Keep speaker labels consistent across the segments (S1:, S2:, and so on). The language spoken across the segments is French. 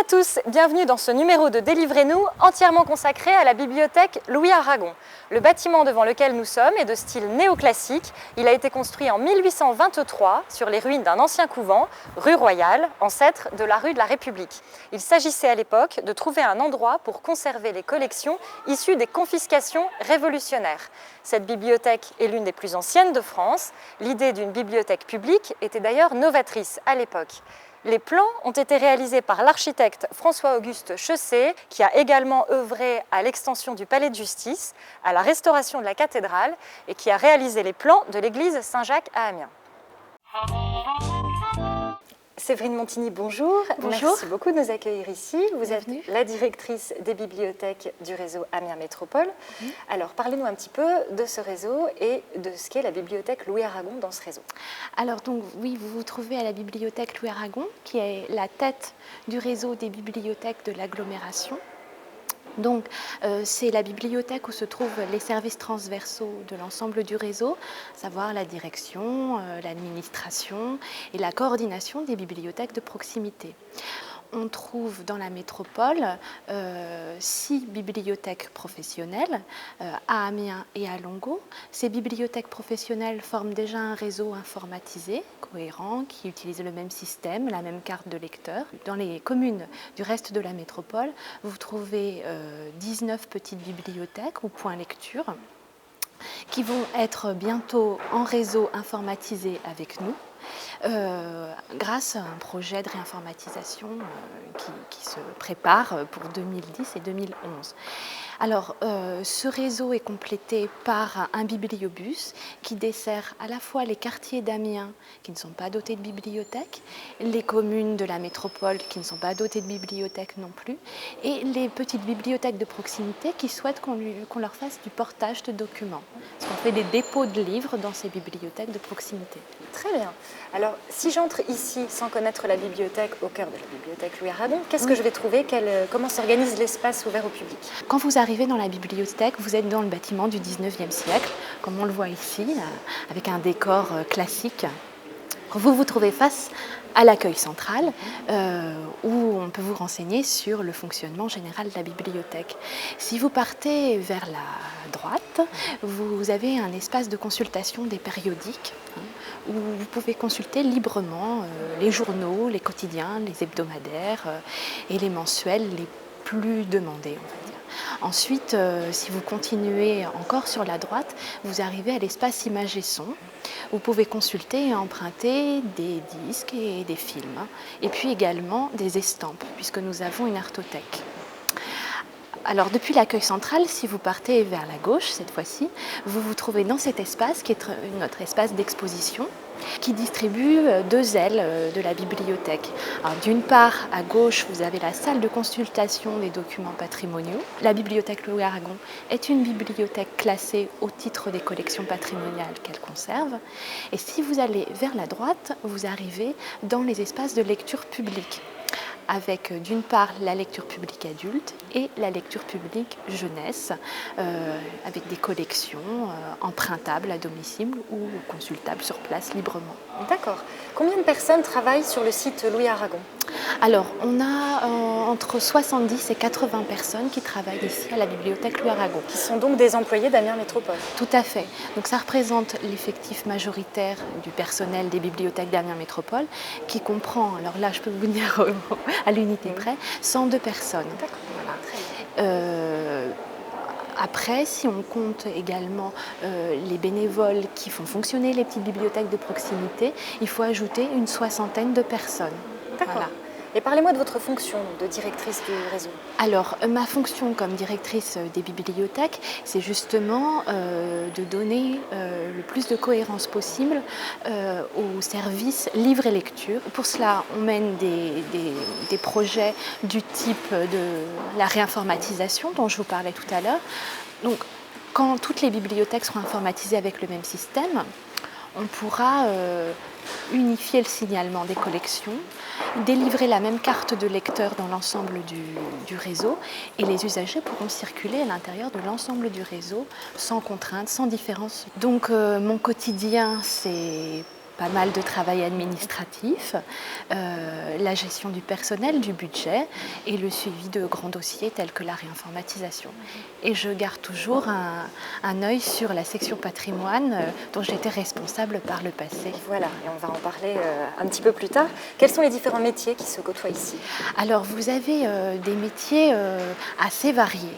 S1: tous, bienvenue dans ce numéro de Délivrez-nous entièrement consacré à la bibliothèque Louis Aragon. Le bâtiment devant lequel nous sommes est de style néoclassique. Il a été construit en 1823 sur les ruines d'un ancien couvent, rue Royale, ancêtre de la rue de la République. Il s'agissait à l'époque de trouver un endroit pour conserver les collections issues des confiscations révolutionnaires. Cette bibliothèque est l'une des plus anciennes de France. L'idée d'une bibliothèque publique était d'ailleurs novatrice à l'époque. Les plans ont été réalisés par l'architecte François-Auguste Chessé, qui a également œuvré à l'extension du palais de justice, à la restauration de la cathédrale et qui a réalisé les plans de l'église Saint-Jacques à Amiens. Séverine Montigny, bonjour.
S2: Bonjour.
S1: Merci beaucoup de nous accueillir ici. Vous êtes
S2: Bienvenue.
S1: la directrice des bibliothèques du réseau Amiens Métropole. Alors, parlez-nous un petit peu de ce réseau et de ce qu'est la bibliothèque Louis Aragon dans ce réseau.
S2: Alors donc oui, vous vous trouvez à la bibliothèque Louis Aragon, qui est la tête du réseau des bibliothèques de l'agglomération. Donc, c'est la bibliothèque où se trouvent les services transversaux de l'ensemble du réseau, à savoir la direction, l'administration et la coordination des bibliothèques de proximité. On trouve dans la métropole 6 bibliothèques professionnelles à Amiens et à Longo. Ces bibliothèques professionnelles forment déjà un réseau informatisé, cohérent, qui utilise le même système, la même carte de lecteur. Dans les communes du reste de la métropole, vous trouvez 19 petites bibliothèques ou points lecture qui vont être bientôt en réseau informatisé avec nous. Grâce à un projet de réinformatisation qui se prépare pour 2010 et 2011. Alors, ce réseau est complété par un bibliobus qui dessert à la fois les quartiers d'Amiens qui ne sont pas dotés de bibliothèque, les communes de la métropole qui ne sont pas dotées de bibliothèque non plus, et les petites bibliothèques de proximité qui souhaitent qu'on leur fasse du portage de documents. Parce qu'on fait des dépôts de livres dans ces bibliothèques de proximité.
S1: Très bien. Alors, si j'entre ici sans connaître la bibliothèque, au cœur de la bibliothèque Louis Aragon, qu'est-ce que je vais trouver? Comment s'organise l'espace ouvert au public?
S2: Quand vous arrivez dans la bibliothèque, vous êtes dans le bâtiment du 19e siècle, comme on le voit ici, avec un décor classique. Vous vous trouvez face à l'accueil central, où on peut vous renseigner sur le fonctionnement général de la bibliothèque. Si vous partez vers la droite, vous avez un espace de consultation des périodiques, où vous pouvez consulter librement les journaux, les quotidiens, les hebdomadaires et les mensuels les plus demandés, on va dire. Ensuite, si vous continuez encore sur la droite, vous arrivez à l'espace images et sons. Vous pouvez consulter et emprunter des disques et des films, et puis également des estampes, puisque nous avons une artothèque. Alors, depuis l'accueil central, si vous partez vers la gauche, cette fois-ci, vous vous trouvez dans cet espace qui est notre espace d'exposition, qui distribue 2 ailes de la bibliothèque. Alors, d'une part, à gauche, vous avez la salle de consultation des documents patrimoniaux. La bibliothèque Louis Aragon est une bibliothèque classée au titre des collections patrimoniales qu'elle conserve. Et si vous allez vers la droite, vous arrivez dans les espaces de lecture publique, avec d'une part la lecture publique adulte et la lecture publique jeunesse, avec des collections empruntables à domicile ou consultables sur place librement.
S1: D'accord. Combien de personnes travaillent sur le site Louis Aragon?
S2: Alors, on a entre 70 et 80 personnes qui travaillent ici à la bibliothèque Louis Aragon.
S1: Qui sont donc des employés d'Amiens Métropole.
S2: Tout à fait. Donc ça représente l'effectif majoritaire du personnel des bibliothèques d'Amiens Métropole, qui comprend, alors là je peux vous dire à l'unité près, 102 personnes.
S1: D'accord.
S2: Voilà. Après, si on compte également les bénévoles qui font fonctionner les petites bibliothèques de proximité, il faut ajouter une 60aine de personnes.
S1: D'accord.
S2: Voilà.
S1: Et parlez-moi de votre fonction de directrice du réseau.
S2: Alors, ma fonction comme directrice des bibliothèques, c'est justement de donner le plus de cohérence possible au service livre et lecture. Pour cela, on mène des projets du type de la réinformatisation dont je vous parlais tout à l'heure. Donc, quand toutes les bibliothèques seront informatisées avec le même système, on pourra unifier le signalement des collections, délivrer la même carte de lecteur dans l'ensemble du réseau, et les usagers pourront circuler à l'intérieur de l'ensemble du réseau sans contrainte, sans différence. Donc mon quotidien, c'est pas mal de travail administratif, la gestion du personnel, du budget et le suivi de grands dossiers tels que la réinformatisation. Et je garde toujours un œil sur la section patrimoine dont j'étais responsable par le passé.
S1: Voilà, et on va en parler un petit peu plus tard. Quels sont les différents métiers qui se côtoient ici?
S2: Alors vous avez des métiers assez variés.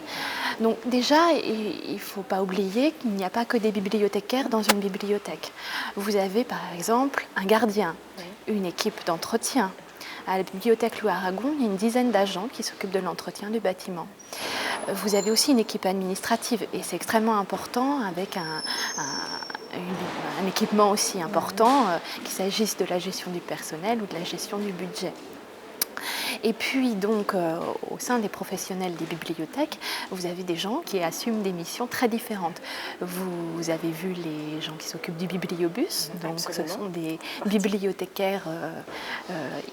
S2: Donc déjà, il ne faut pas oublier qu'il n'y a pas que des bibliothécaires dans une bibliothèque. Vous avez par exemple un gardien, une équipe d'entretien. À la bibliothèque Louis-Aragon, il y a une dizaine d'agents qui s'occupent de l'entretien du bâtiment. Vous avez aussi une équipe administrative et c'est extrêmement important avec un équipement aussi important, qu'il s'agisse de la gestion du personnel ou de la gestion du budget. Et puis donc au sein des professionnels des bibliothèques, vous avez des gens qui assument des missions très différentes. Vous avez vu les gens qui s'occupent du bibliobus, donc
S1: Absolument.
S2: ce sont des bibliothécaires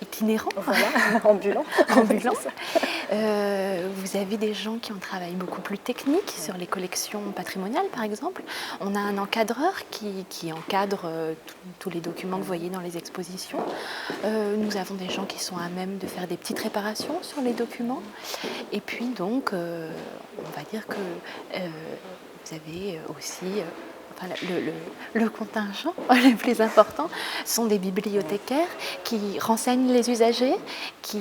S2: itinérants,
S1: Voilà, ambulants.
S2: ambulants. Vous avez des gens qui ont un travail beaucoup plus technique sur les collections patrimoniales par exemple. On a un encadreur qui encadre tous les documents que vous voyez dans les expositions. Nous avons des gens qui sont à même de faire des petites réparations sur les documents. Et puis donc, on va dire que vous avez aussi enfin, le contingent le plus important sont des bibliothécaires qui renseignent les usagers, qui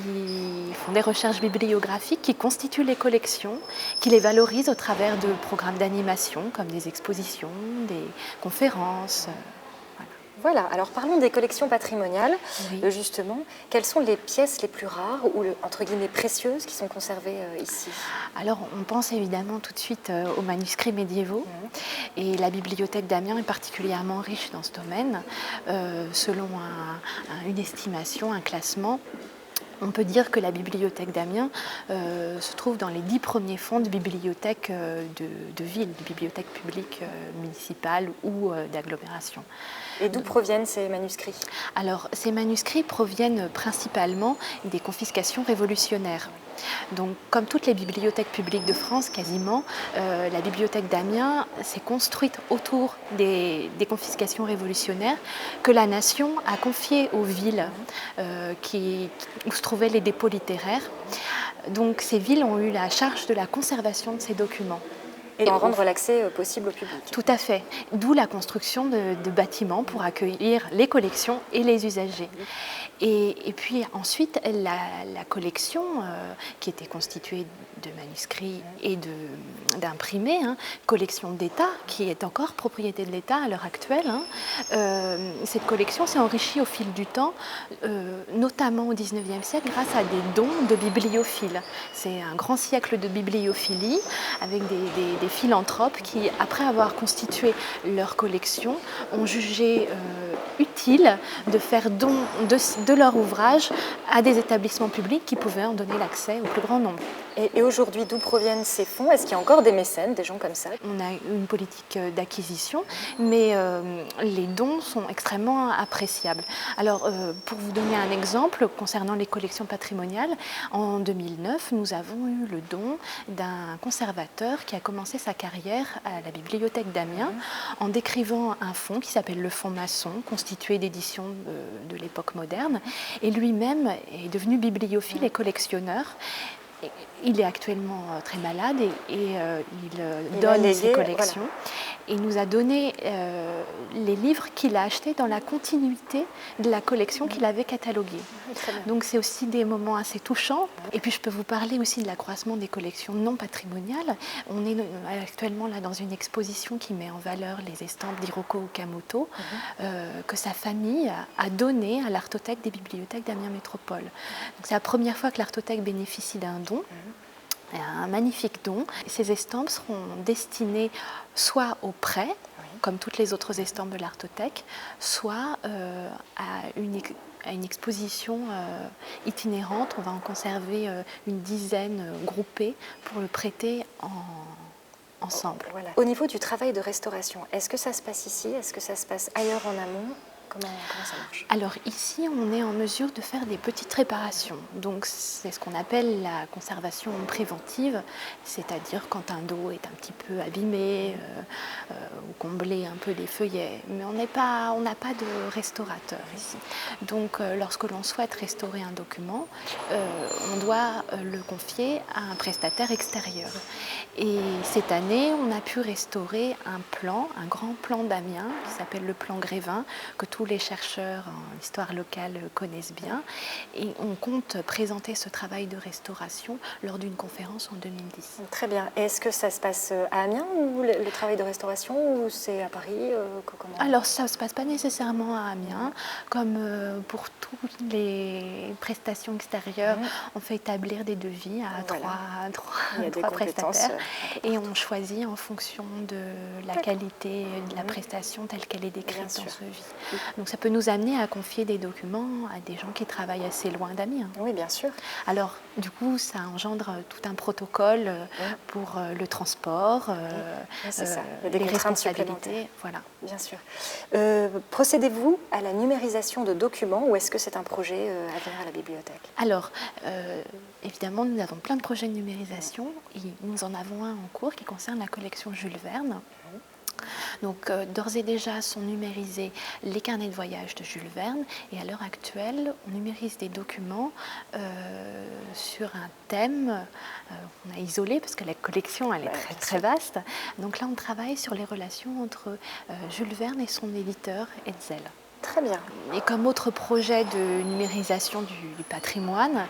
S2: font des recherches bibliographiques, qui constituent les collections, qui les valorisent au travers de programmes d'animation comme des expositions, des conférences.
S1: Voilà, alors parlons des collections patrimoniales.
S2: Oui.
S1: Justement, quelles sont les pièces les plus rares ou entre guillemets précieuses qui sont conservées ici?
S2: Alors, on pense évidemment tout de suite aux manuscrits médiévaux. Et la bibliothèque d'Amiens est particulièrement riche dans ce domaine. Selon une estimation, un classement, on peut dire que la bibliothèque d'Amiens se trouve dans les 10 premiers fonds de bibliothèques de ville, de bibliothèques publiques municipales ou d'agglomération.
S1: Et d'où proviennent ces manuscrits?
S2: Alors, ces manuscrits proviennent principalement des confiscations révolutionnaires. Donc, comme toutes les bibliothèques publiques de France, quasiment, la bibliothèque d'Amiens s'est construite autour des confiscations révolutionnaires que la nation a confiées aux villes où se trouvaient les dépôts littéraires. Donc, ces villes ont eu la charge de la conservation de ces documents.
S1: Et en rendre l'accès possible au public.
S2: Tout à fait. D'où la construction de bâtiments pour accueillir les collections et les usagers. Et puis ensuite, la collection, qui était constituée de manuscrits et d'imprimés, collection d'État, qui est encore propriété de l'État à l'heure actuelle, cette collection s'est enrichie au fil du temps, notamment au XIXe siècle, grâce à des dons de bibliophiles. C'est un grand siècle de bibliophilie, avec des philanthropes qui, après avoir constitué leur collection, ont jugé utile de faire don de leur ouvrage à des établissements publics qui pouvaient en donner l'accès au plus grand nombre.
S1: Et aujourd'hui, d'où proviennent ces fonds? Est-ce qu'il y a encore des mécènes, des gens comme ça?
S2: On a une politique d'acquisition, mais les dons sont extrêmement appréciables. Alors, pour vous donner un exemple, concernant les collections patrimoniales, en 2009, nous avons eu le don d'un conservateur qui a commencé sa carrière à la bibliothèque d'Amiens en décrivant un fonds qui s'appelle le fonds Masson, constitué d'éditions de l'époque moderne, et lui-même est devenu bibliophile et collectionneur. Il est actuellement très malade et il donne ses collections. Voilà. Il nous a donné les livres qu'il a achetés dans la continuité de la collection qu'il avait cataloguée. Donc c'est aussi des moments assez touchants. Et puis je peux vous parler aussi de l'accroissement des collections non patrimoniales. On est actuellement là dans une exposition qui met en valeur les estampes d'Hiroko Okamoto que sa famille a donné à l'Artothèque des bibliothèques d'Amiens Métropole. Donc c'est la première fois que l'Artothèque bénéficie d'un don. Un magnifique don. Ces estampes seront destinées soit au prêt, comme toutes les autres estampes de l'Artothèque, soit à une exposition itinérante. On va en conserver une dizaine groupées pour le prêter ensemble.
S1: Voilà. Au niveau du travail de restauration, est-ce que ça se passe ici? Est-ce que ça se passe ailleurs en amont? Comment ça marche?
S2: Alors ici, on est en mesure de faire des petites réparations. Donc c'est ce qu'on appelle la conservation préventive, c'est-à-dire quand un dos est un petit peu abîmé ou comblé un peu des feuillets. Mais on n'a pas de restaurateur ici. Donc lorsque l'on souhaite restaurer un document, on doit le confier à un prestataire extérieur. Et cette année, on a pu restaurer un grand plan d'Amiens qui s'appelle le plan Grévin, que tous les chercheurs en histoire locale connaissent bien. Et on compte présenter ce travail de restauration lors d'une conférence en 2010.
S1: Très bien. Et est-ce que ça se passe à Amiens, ou le travail de restauration, ou c'est à Paris? Comment...
S2: Alors ça ne se passe pas nécessairement à Amiens. Comme pour toutes les prestations extérieures, on fait établir des devis à trois prestataires. Et on choisit en fonction de la qualité de la prestation telle qu'elle est décrite dans ce devis. Donc ça peut nous amener à confier des documents à des gens qui travaillent assez loin d'Amiens.
S1: Oui, bien sûr.
S2: Alors du coup, ça engendre tout un protocole pour le transport,
S1: c'est ça. Il y a des
S2: les
S1: contraintes
S2: responsabilités. Voilà.
S1: Bien sûr. Procédez-vous à la numérisation de documents, ou est-ce que c'est un projet à venir à la bibliothèque?
S2: Alors, évidemment, nous avons plein de projets de numérisation et nous en avons un en cours qui concerne la collection Jules Verne. Donc, d'ores et déjà sont numérisés les carnets de voyage de Jules Verne, et à l'heure actuelle, on numérise des documents sur un thème qu'on a isolé parce que la collection elle est très vaste. Donc là, on travaille sur les relations entre Jules Verne et son éditeur Hetzel.
S1: Très bien.
S2: Et comme autre projet de numérisation du patrimoine,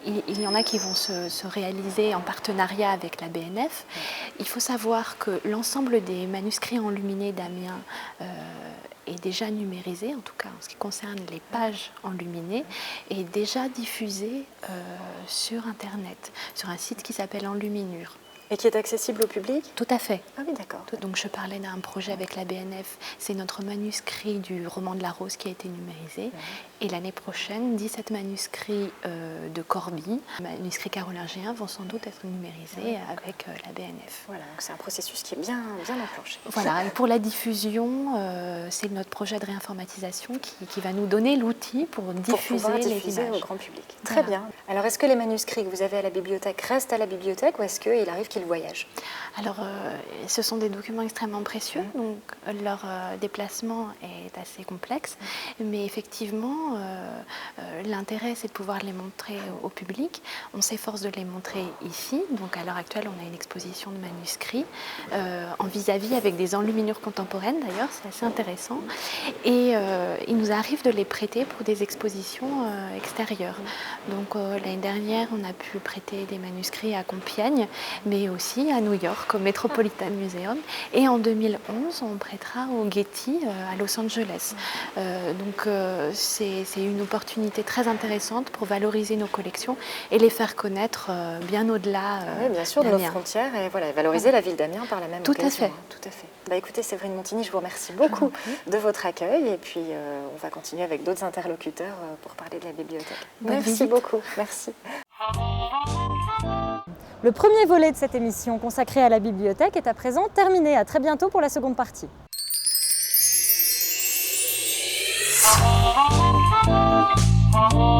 S2: il y en a qui vont se réaliser en partenariat avec la BNF. Il faut savoir que l'ensemble des manuscrits enluminés d'Amiens est déjà numérisé, en tout cas en ce qui concerne les pages enluminées, est déjà diffusé sur Internet, sur un site qui s'appelle Enluminure.
S1: Et qui est accessible au public?
S2: Tout à fait.
S1: Ah oui, d'accord.
S2: Donc je parlais d'un projet avec la BNF, c'est notre manuscrit du roman de la Rose qui a été numérisé. Et l'année prochaine, 17 manuscrits de Corby, manuscrits carolingéens, vont sans doute être numérisés avec la BNF.
S1: Voilà, donc c'est un processus qui est bien enclenché.
S2: Voilà, et pour la diffusion, c'est notre projet de réinformatisation qui va nous donner l'outil pour diffuser les images
S1: au grand public. Très bien. Alors est-ce que les manuscrits que vous avez à la bibliothèque restent à la bibliothèque, ou est-ce qu'il arrive qu'ils voyagent?
S2: Alors, ce sont des documents extrêmement précieux, donc leur déplacement est assez complexe, mais effectivement, l'intérêt, c'est de pouvoir les montrer au public. On s'efforce de les montrer ici, donc à l'heure actuelle, on a une exposition de manuscrits en vis-à-vis avec des enluminures contemporaines, d'ailleurs, c'est assez intéressant, et il nous arrive de les prêter pour des expositions extérieures. Donc, l'année dernière, on a pu prêter des manuscrits à Compiègne, mais aussi à New York, au Metropolitan Museum. Et en 2011, on prêtera au Getty à Los Angeles. Donc c'est une opportunité très intéressante pour valoriser nos collections et les faire connaître bien au-delà
S1: oui, bien sûr, de nos frontières, et voilà, valoriser la ville d'Amiens par la même occasion.
S2: Tout à fait.
S1: Tout à fait. Bah, écoutez, Séverine Montigny, je vous remercie beaucoup de votre accueil, et puis on va continuer avec d'autres interlocuteurs pour parler de la bibliothèque. Merci beaucoup. Merci. Le premier volet de cette émission consacrée à la bibliothèque est à présent terminé. À très bientôt pour la seconde partie.
S3: Oh